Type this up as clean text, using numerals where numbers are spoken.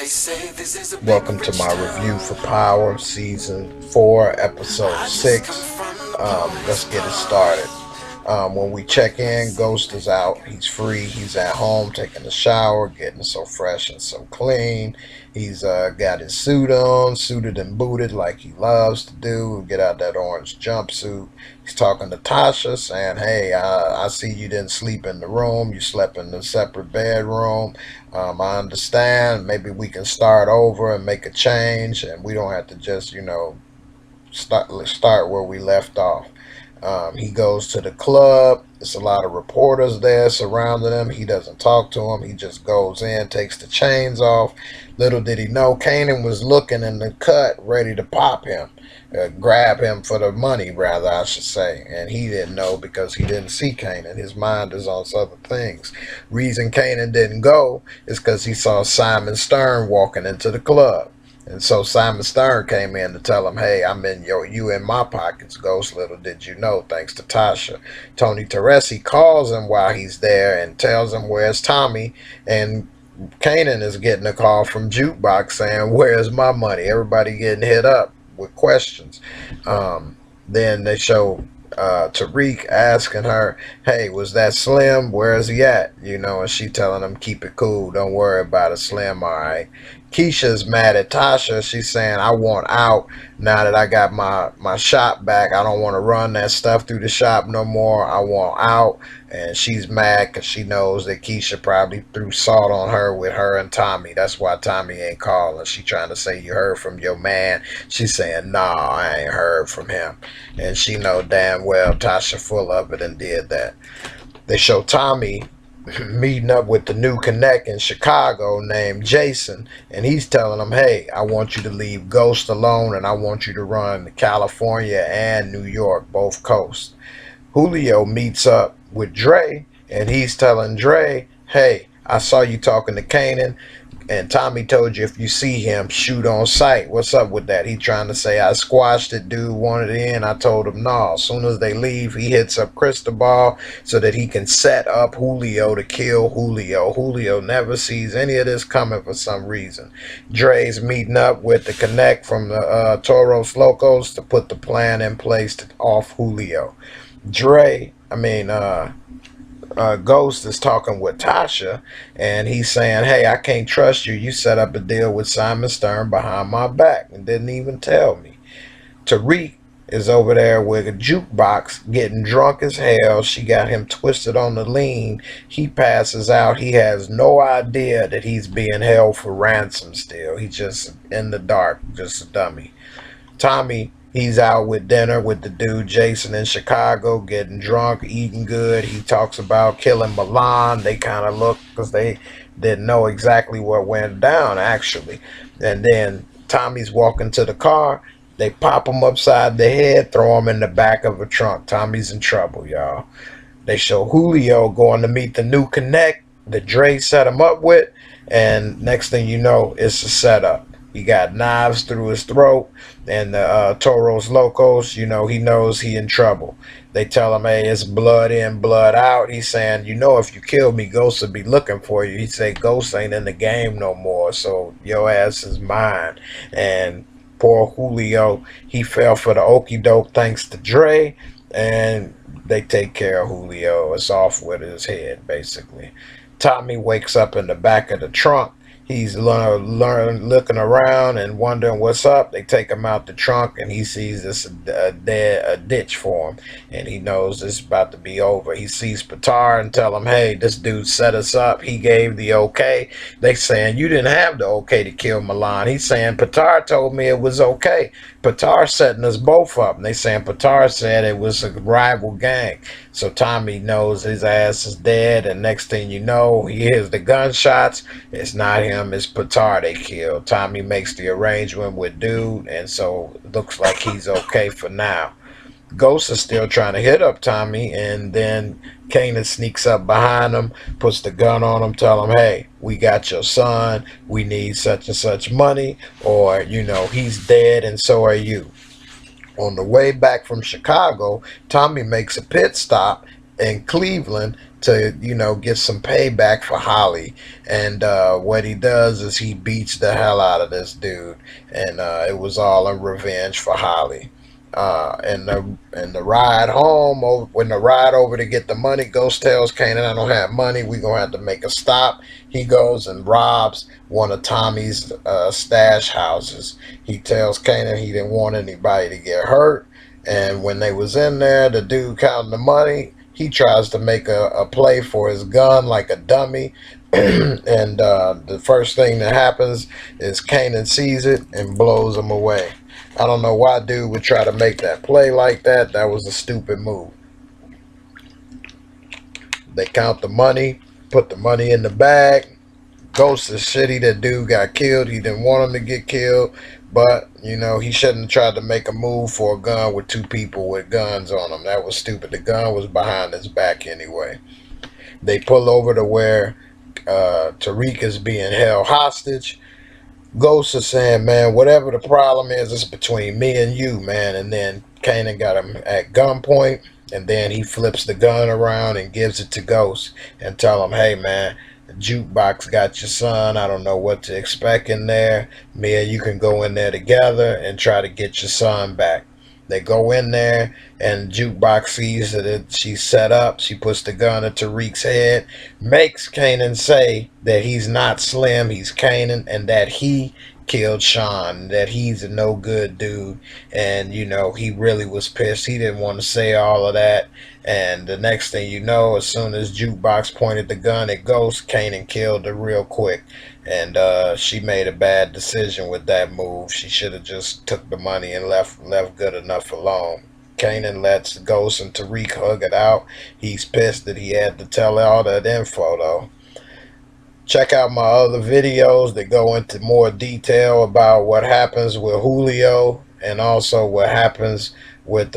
Welcome to my review for Power Season 4, Episode 6. Let's get it started. When we check in, Ghost is out. He's free. He's at home taking a shower, getting so fresh and so clean. He's got his suit on, suited and booted like he loves to do. Get out that orange jumpsuit. He's talking to Tasha, saying, hey, I see you didn't sleep in the room. You slept in a separate bedroom. I understand. Maybe we can start over and make a change, and we don't have to just, start where we left off. He goes to the club. There's a lot of reporters there surrounding him. He doesn't talk to him. He just goes in, takes the chains off. Little did he know, Kanan was looking in the cut, ready to pop him, grab him for the money, rather, I should say. And he didn't know because he didn't see Kanan. His mind is on other things. Reason Kanan didn't go is because he saw Simon Stern walking into the club. And so Simon Stern came in to tell him, hey, I'm in you in my pockets, Ghost. Little did you know, thanks to Tasha. Tony Teresi calls him while he's there and tells him, where's Tommy? And Kanan is getting a call from Jukebox saying, where's my money? Everybody getting hit up with questions. Then they show Tariq asking her, hey, was that Slim? Where's he at? And she telling him, keep it cool. Don't worry about it, Slim. All right. Keisha's mad at Tasha. She's saying, I want out now that I got my shop back. I don't want to run that stuff through the shop no more. I want out. And she's mad because she knows that Keisha probably threw salt on her with her and Tommy. That's why Tommy ain't calling. She trying to say, you heard from your man. She's saying, nah, I ain't heard from him. And she know damn well Tasha full of it and did that. They show Tommy meeting up with the new connect in Chicago named Jason, and he's telling him, hey, I want you to leave Ghost alone, and I want you to run California and New York, both coasts. Julio meets up with Dre, and he's telling Dre, hey, I saw you talking to Kanan, and Tommy told you if you see him, shoot on sight. What's up with that? He trying to say, I squashed it, dude wanted it in. I told him no. As soon as they leave, he hits up Cristobal so that he can set up Julio to kill Julio. Julio never sees any of this coming for some reason. Dre's meeting up with the connect from the Toros Locos to put the plan in place to off Julio. Ghost is talking with Tasha, and he's saying, hey, I can't trust you. You set up a deal with Simon Stern behind my back and didn't even tell me. Tariq is over there with a Jukebox getting drunk as hell. She got him twisted on the lean. He passes out. He has no idea that he's being held for ransom still. He's just in the dark, just a dummy. Tommy, he's out with dinner with the dude Jason in Chicago, getting drunk, eating good. He talks about killing Milan. They kind of look because they didn't know exactly what went down, actually. And then Tommy's walking to the car. They pop him upside the head, throw him in the back of a trunk. Tommy's in trouble, y'all. They show Julio going to meet the new connect that Dre set him up with. And next thing you know, it's a setup. He got knives through his throat, and the Toros Locos, he knows he in trouble. They tell him, hey, it's blood in, blood out. He's saying, if you kill me, Ghost will be looking for you. He said, Ghost ain't in the game no more, so your ass is mine. And poor Julio, he fell for the okie doke thanks to Dre, and they take care of Julio. It's off with his head, basically. Tommy wakes up in the back of the trunk. He's looking around and wondering what's up. They take him out the trunk, and he sees this a ditch for him, and he knows this is about to be over. He sees Patar and tell him, hey, this dude set us up. He gave the okay. They saying, you didn't have the okay to kill Milan. He's saying, Patar told me it was okay. Patar setting us both up. And they saying Patar said it was a rival gang. So Tommy knows his ass is dead, and next thing you know, he hears the gunshots. It's not him, it's Patar they killed. Tommy makes the arrangement with dude, and so it looks like he's okay for now. Ghost is still trying to hit up Tommy, and then Kanan sneaks up behind him, puts the gun on him, tell him, hey, we got your son, we need such and such money, or, he's dead and so are you. On the way back from Chicago, Tommy makes a pit stop in Cleveland to, you know, get some payback for Holly. And what he does is he beats the hell out of this dude, and it was all a revenge for Holly. And the ride home, when the ride over to get the money, Ghost tells Kanan, "I don't have money. We gonna have to make a stop." He goes and robs one of Tommy's stash houses. He tells Kanan he didn't want anybody to get hurt. And when they was in there, the dude counting the money, he tries to make a play for his gun like a dummy. And the first thing that happens is Kanan sees it and blows him away. I don't know why dude would try to make that play like that. That was a stupid move. They count the money, put the money in the bag. Ghost is shitty that dude got killed. He didn't want him to get killed. But, you know, he shouldn't have tried to make a move for a gun with two people with guns on them. That was stupid. The gun was behind his back anyway. They pull over to where Tariq is being held hostage. Ghost is saying, "Man, whatever the problem is, it's between me and you, man." And then Kanan got him at gunpoint, and then he flips the gun around and gives it to Ghost and tell him, "Hey, man, the jukebox got your son. I don't know what to expect in there. Me and you can go in there together and try to get your son back." They go in there, and Jukebox sees that she's set up. She puts the gun at Tariq's head, makes Kanan say that he's not Slim, he's Kanan, and that he killed Sean, that he's a no good dude. And, you know, he really was pissed. He didn't want to say all of that. And the next thing you know, as soon as Jukebox pointed the gun at Ghost, Kanan killed her real quick. And she made a bad decision with that move. She should have just took the money and left good enough alone. Kanan lets Ghost and Tariq hug it out. He's pissed that he had to tell all that info, though. Check out my other videos that go into more detail about what happens with Julio and also what happens with